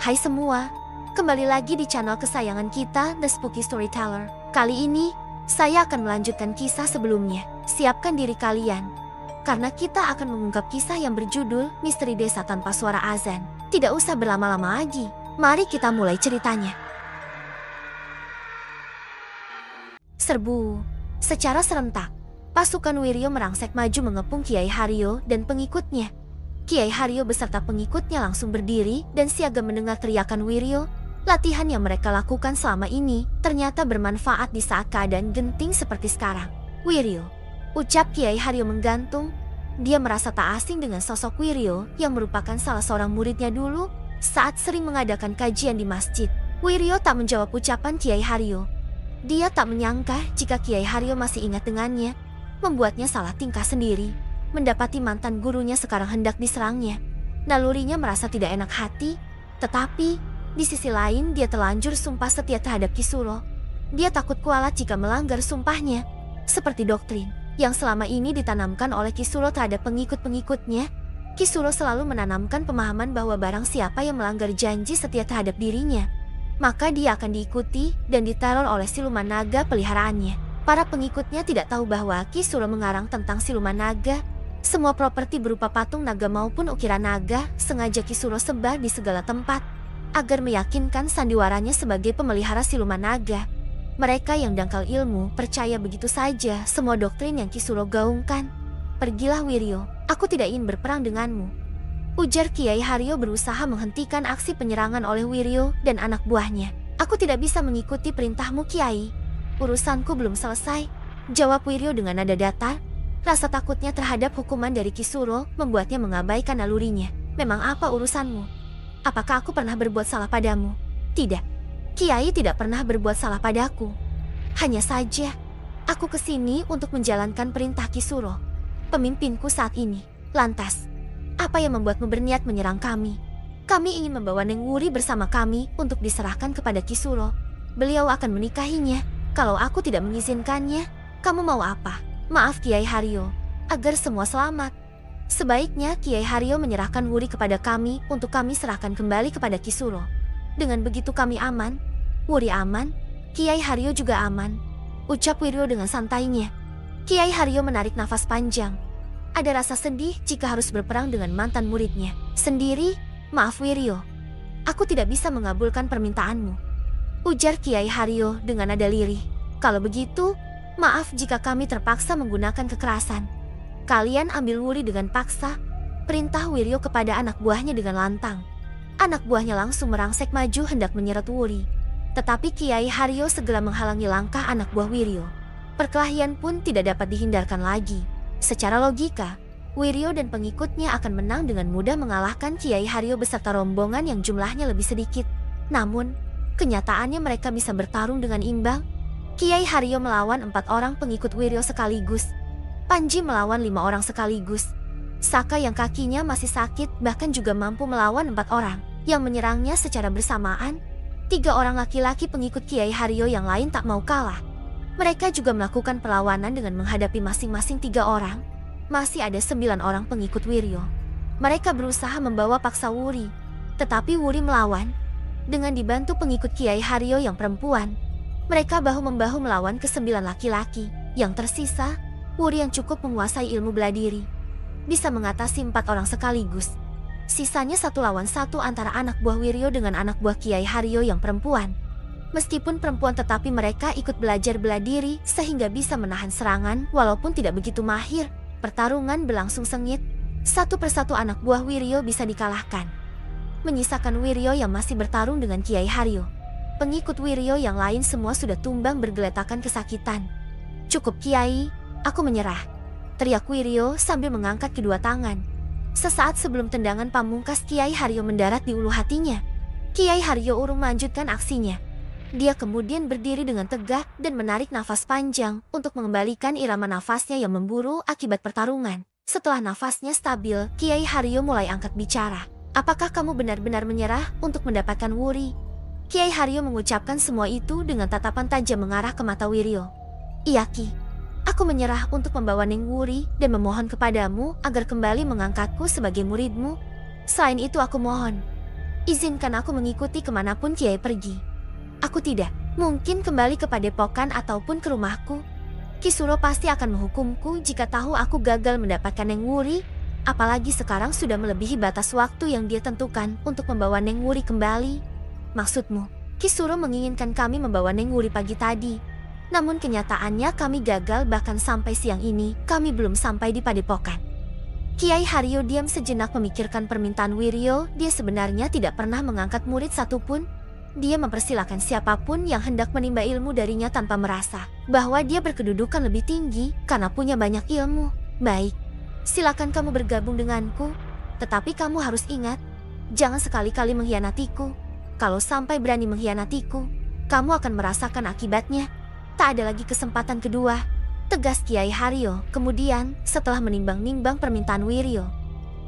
Hai semua, kembali lagi di channel kesayangan kita, The Spooky Storyteller. Kali ini, saya akan melanjutkan kisah sebelumnya. Siapkan diri kalian, karena kita akan mengungkap kisah yang berjudul Misteri Desa Tanpa Suara Azan. Tidak usah berlama-lama lagi, mari kita mulai ceritanya. Serbu. Secara serentak, pasukan Wiryo merangsek maju mengepung Kiai Haryo dan pengikutnya. Kiai Haryo beserta pengikutnya langsung berdiri dan siaga mendengar teriakan Wiryo. Latihan yang mereka lakukan selama ini ternyata bermanfaat di saat keadaan genting seperti sekarang. Wiryo, ucap Kiai Haryo menggantung. Dia merasa tak asing dengan sosok Wiryo yang merupakan salah seorang muridnya dulu saat sering mengadakan kajian di masjid. Wiryo tak menjawab ucapan Kiai Haryo. Dia tak menyangka jika Kiai Haryo masih ingat dengannya, membuatnya salah tingkah sendiri. Mendapati mantan gurunya sekarang hendak diserangnya. Nalurinya merasa tidak enak hati, tetapi di sisi lain dia telanjur sumpah setia terhadap Kisuro. Dia takut kualat jika melanggar sumpahnya, seperti doktrin yang selama ini ditanamkan oleh Kisuro terhadap pengikut-pengikutnya. Kisuro selalu menanamkan pemahaman bahwa barang siapa yang melanggar janji setia terhadap dirinya, maka dia akan diikuti dan diteror oleh siluman naga peliharaannya. Para pengikutnya tidak tahu bahwa Kisuro mengarang tentang siluman naga. Semua properti berupa patung naga maupun ukiran naga sengaja Kisuro sebar di segala tempat agar meyakinkan sandiwaranya sebagai pemelihara siluman naga. Mereka yang dangkal ilmu percaya begitu saja semua doktrin yang Kisuro gaungkan. Pergilah Wiryo, aku tidak ingin berperang denganmu, ujar Kiai Haryo berusaha menghentikan aksi penyerangan oleh Wiryo dan anak buahnya. Aku tidak bisa mengikuti perintahmu Kiai. Urusanku belum selesai, jawab Wiryo dengan nada datar. Rasa takutnya terhadap hukuman dari Kisuro membuatnya mengabaikan nalurinya. Memang apa urusanmu? Apakah aku pernah berbuat salah padamu? Tidak. Kiai tidak pernah berbuat salah padaku. Hanya saja, aku kesini untuk menjalankan perintah Kisuro, pemimpinku saat ini. Lantas, apa yang membuatmu berniat menyerang kami? Kami ingin membawa Neng Wuri bersama kami untuk diserahkan kepada Kisuro. Beliau akan menikahinya. Kalau aku tidak mengizinkannya, kamu mau apa? Maaf Kiai Haryo, agar semua selamat. Sebaiknya Kiai Haryo menyerahkan Wuri kepada kami untuk kami serahkan kembali kepada Kisuro. Dengan begitu kami aman, Wuri aman, Kiai Haryo juga aman, ucap Wiryo dengan santainya. Kiai Haryo menarik nafas panjang. Ada rasa sedih jika harus berperang dengan mantan muridnya sendiri. Maaf Wiryo, aku tidak bisa mengabulkan permintaanmu, ujar Kiai Haryo dengan nada lirih. Kalau begitu, maaf jika kami terpaksa menggunakan kekerasan. Kalian ambil Wuri dengan paksa, perintah Wiryo kepada anak buahnya dengan lantang. Anak buahnya langsung merangsek maju hendak menyeret Wuri. Tetapi Kiai Haryo segera menghalangi langkah anak buah Wiryo. Perkelahian pun tidak dapat dihindarkan lagi. Secara logika, Wiryo dan pengikutnya akan menang dengan mudah mengalahkan Kiai Haryo beserta rombongan yang jumlahnya lebih sedikit. Namun, kenyataannya mereka bisa bertarung dengan imbang. Kiai Haryo melawan 4 orang pengikut Wiryo sekaligus. Panji melawan 5 orang sekaligus. Saka yang kakinya masih sakit bahkan juga mampu melawan 4 orang yang menyerangnya secara bersamaan. 3 orang laki-laki pengikut Kiai Haryo yang lain tak mau kalah. Mereka juga melakukan perlawanan dengan menghadapi masing-masing 3 orang. Masih ada 9 orang pengikut Wiryo. Mereka berusaha membawa paksa Wuri, tetapi Wuri melawan. Dengan dibantu pengikut Kiai Haryo yang perempuan, mereka bahu-membahu melawan ke-9 laki-laki. Yang tersisa, Wuri yang cukup menguasai ilmu bela diri, bisa mengatasi 4 orang sekaligus. Sisanya 1 lawan 1 antara anak buah Wiryo dengan anak buah Kiai Haryo yang perempuan. Meskipun perempuan tetapi mereka ikut belajar bela diri sehingga bisa menahan serangan walaupun tidak begitu mahir. Pertarungan berlangsung sengit. Satu persatu anak buah Wiryo bisa dikalahkan, menyisakan Wiryo yang masih bertarung dengan Kiai Haryo. Pengikut Wiryo yang lain semua sudah tumbang bergeletakan kesakitan. Cukup Kiai, aku menyerah, teriak Wiryo sambil mengangkat kedua tangan. Sesaat sebelum tendangan pamungkas Kiai Haryo mendarat di ulu hatinya, Kiai Haryo urung melanjutkan aksinya. Dia kemudian berdiri dengan tegak dan menarik nafas panjang untuk mengembalikan irama nafasnya yang memburu akibat pertarungan. Setelah nafasnya stabil, Kiai Haryo mulai angkat bicara. Apakah kamu benar-benar menyerah untuk mendapatkan Wuri? Kiai Haryo mengucapkan semua itu dengan tatapan tajam mengarah ke mata Wiryo. Iya Ki, aku menyerah untuk membawa Neng Wuri dan memohon kepadamu agar kembali mengangkatku sebagai muridmu. Selain itu aku mohon, Izinkan aku mengikuti kemanapun Kiai pergi. Aku tidak mungkin kembali ke padepokan ataupun ke rumahku. Kisuro pasti akan menghukumku jika tahu aku gagal mendapatkan Neng Wuri. Apalagi sekarang sudah melebihi batas waktu yang dia tentukan untuk membawa Neng Wuri kembali. Maksudmu, Kisuro menginginkan kami membawa Neng Wuri pagi tadi. Namun kenyataannya kami gagal, bahkan sampai siang ini kami belum sampai di padepokan. Kiai Haryo diam sejenak memikirkan permintaan Wiryo. Dia sebenarnya tidak pernah mengangkat murid satupun. Dia mempersilahkan siapapun yang hendak menimba ilmu darinya tanpa merasa bahwa dia berkedudukan lebih tinggi karena punya banyak ilmu. Baik, silakan kamu bergabung denganku. Tetapi kamu harus ingat, jangan sekali-kali mengkhianatiku. Kalau sampai berani mengkhianatiku, kamu akan merasakan akibatnya. Tak ada lagi kesempatan kedua, tegas Kiai Haryo kemudian setelah menimbang-nimbang permintaan Wiryo.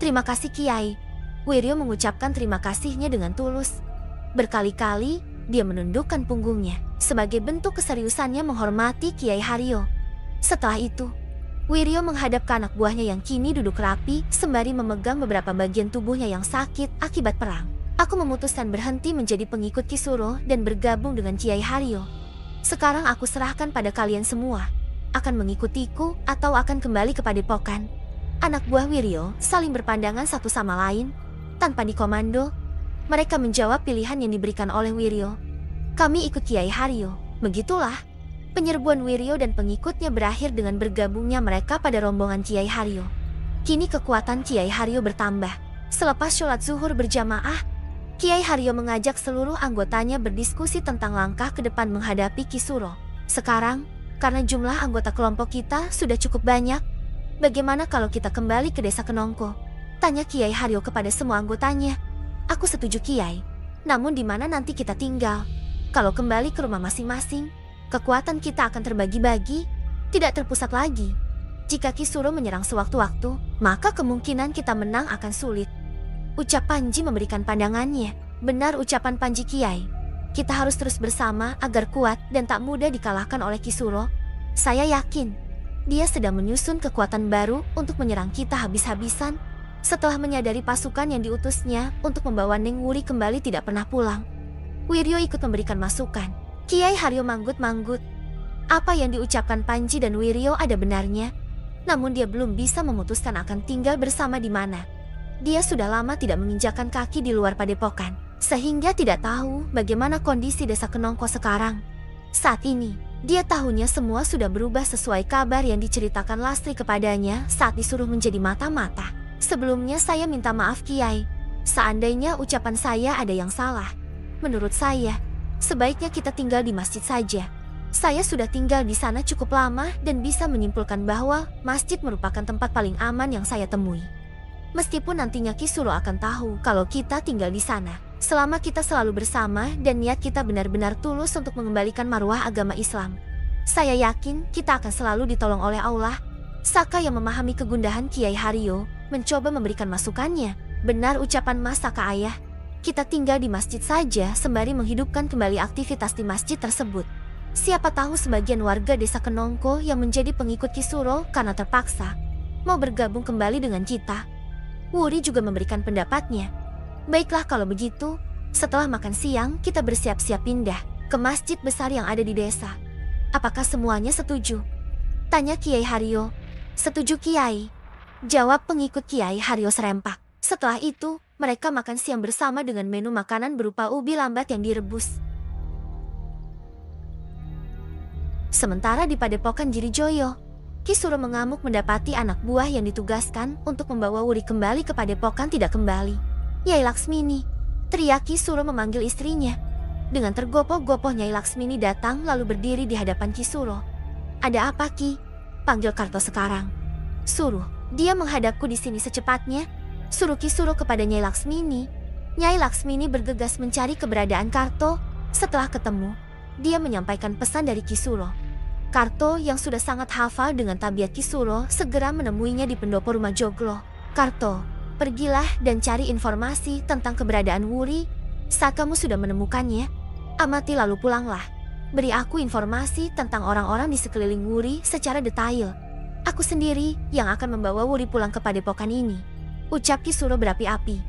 Terima kasih Kiai. Wiryo mengucapkan terima kasihnya dengan tulus. Berkali-kali dia menundukkan punggungnya sebagai bentuk keseriusannya menghormati Kiai Haryo. Setelah itu, Wiryo menghadap ke anak buahnya yang kini duduk rapi sembari memegang beberapa bagian tubuhnya yang sakit akibat perang. Aku memutuskan berhenti menjadi pengikut Kisuro dan bergabung dengan Kiai Haryo. Sekarang aku serahkan pada kalian semua. Akan mengikutiku atau akan kembali ke padepokan? Anak buah Wiryo saling berpandangan satu sama lain. Tanpa dikomando, mereka menjawab pilihan yang diberikan oleh Wiryo. Kami ikut Kiai Haryo. Begitulah, penyerbuan Wiryo dan pengikutnya berakhir dengan bergabungnya mereka pada rombongan Kiai Haryo. Kini kekuatan Kiai Haryo bertambah. Selepas sholat zuhur berjamaah, Kiai Haryo mengajak seluruh anggotanya berdiskusi tentang langkah ke depan menghadapi Kisuro. Sekarang, karena jumlah anggota kelompok kita sudah cukup banyak, bagaimana kalau kita kembali ke desa Kenongko? Tanya Kiai Haryo kepada semua anggotanya. Aku setuju Kiai. Namun di mana nanti kita tinggal? Kalau kembali ke rumah masing-masing, kekuatan kita akan terbagi-bagi, tidak terpusat lagi. Jika Kisuro menyerang sewaktu-waktu, maka kemungkinan kita menang akan sulit. Ucap Panji memberikan pandangannya. Benar ucapan Panji Kiai. Kita harus terus bersama agar kuat dan tak mudah dikalahkan oleh Kisuro. Saya yakin dia sedang menyusun kekuatan baru untuk menyerang kita habis-habisan. Setelah menyadari pasukan yang diutusnya untuk membawa Neng Wuri kembali tidak pernah pulang, Wiryo ikut memberikan masukan. Kiai Haryo manggut-manggut. Apa yang diucapkan Panji dan Wiryo ada benarnya. Namun dia belum bisa memutuskan akan tinggal bersama di mana. Dia sudah lama tidak menginjakan kaki di luar padepokan, sehingga tidak tahu bagaimana kondisi desa Kenongko sekarang. Saat ini, dia tahunya semua sudah berubah sesuai kabar yang diceritakan Lastri kepadanya saat disuruh menjadi mata-mata. Sebelumnya saya minta maaf Kiai, seandainya ucapan saya ada yang salah. Menurut saya, sebaiknya kita tinggal di masjid saja. Saya sudah tinggal di sana cukup lama dan bisa menyimpulkan bahwa masjid merupakan tempat paling aman yang saya temui. Meskipun nantinya Kisuro akan tahu kalau kita tinggal di sana, selama kita selalu bersama dan niat kita benar-benar tulus untuk mengembalikan marwah agama Islam, saya yakin kita akan selalu ditolong oleh Allah. Saka yang memahami kegundahan Kiai Haryo mencoba memberikan masukannya. Benar ucapan Mas Saka ayah, kita tinggal di masjid saja sembari menghidupkan kembali aktivitas di masjid tersebut. Siapa tahu sebagian warga desa Kenongko yang menjadi pengikut Kisuro karena terpaksa mau bergabung kembali dengan kita. Wuri juga memberikan pendapatnya. Baiklah kalau begitu, setelah makan siang kita bersiap-siap pindah ke masjid besar yang ada di desa. Apakah semuanya setuju? Tanya Kiai Haryo. Setuju Kiai, jawab pengikut Kiai Haryo serempak. Setelah itu, mereka makan siang bersama dengan menu makanan berupa ubi lambat yang direbus. Sementara di padepokan Jirijoyo, Kisuro mengamuk mendapati anak buah yang ditugaskan untuk membawa Wuri kembali ke padepokan tidak kembali. Nyai Laksmini, teriak Kisuro memanggil istrinya. Dengan tergopoh-gopoh Nyai Laksmini datang lalu berdiri di hadapan Kisuro. Ada apa Ki? Panggil Karto sekarang. Suruh dia menghadapku di sini secepatnya. Suruh Kisuro kepada Nyai Laksmini. Nyai Laksmini bergegas mencari keberadaan Karto. Setelah ketemu, dia menyampaikan pesan dari Kisuro. Karto yang sudah sangat hafal dengan tabiat Kisuro segera menemuinya di pendopo rumah Joglo. Karto, pergilah dan cari informasi tentang keberadaan Wuri. Saat kamu sudah menemukannya, amati lalu pulanglah. Beri aku informasi tentang orang-orang di sekeliling Wuri secara detail. Aku sendiri yang akan membawa Wuri pulang ke padepokan ini. Ucap Kisuro berapi-api.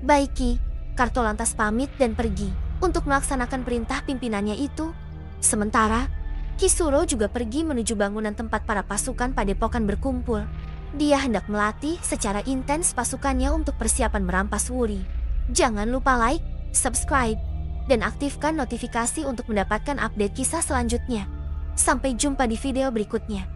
Baik Ki, Karto lantas pamit dan pergi untuk melaksanakan perintah pimpinannya itu. Sementara, Kisuro juga pergi menuju bangunan tempat para pasukan padepokan berkumpul. Dia hendak melatih secara intens pasukannya untuk persiapan merampas Wuri. Jangan lupa like, subscribe, dan aktifkan notifikasi untuk mendapatkan update kisah selanjutnya. Sampai jumpa di video berikutnya.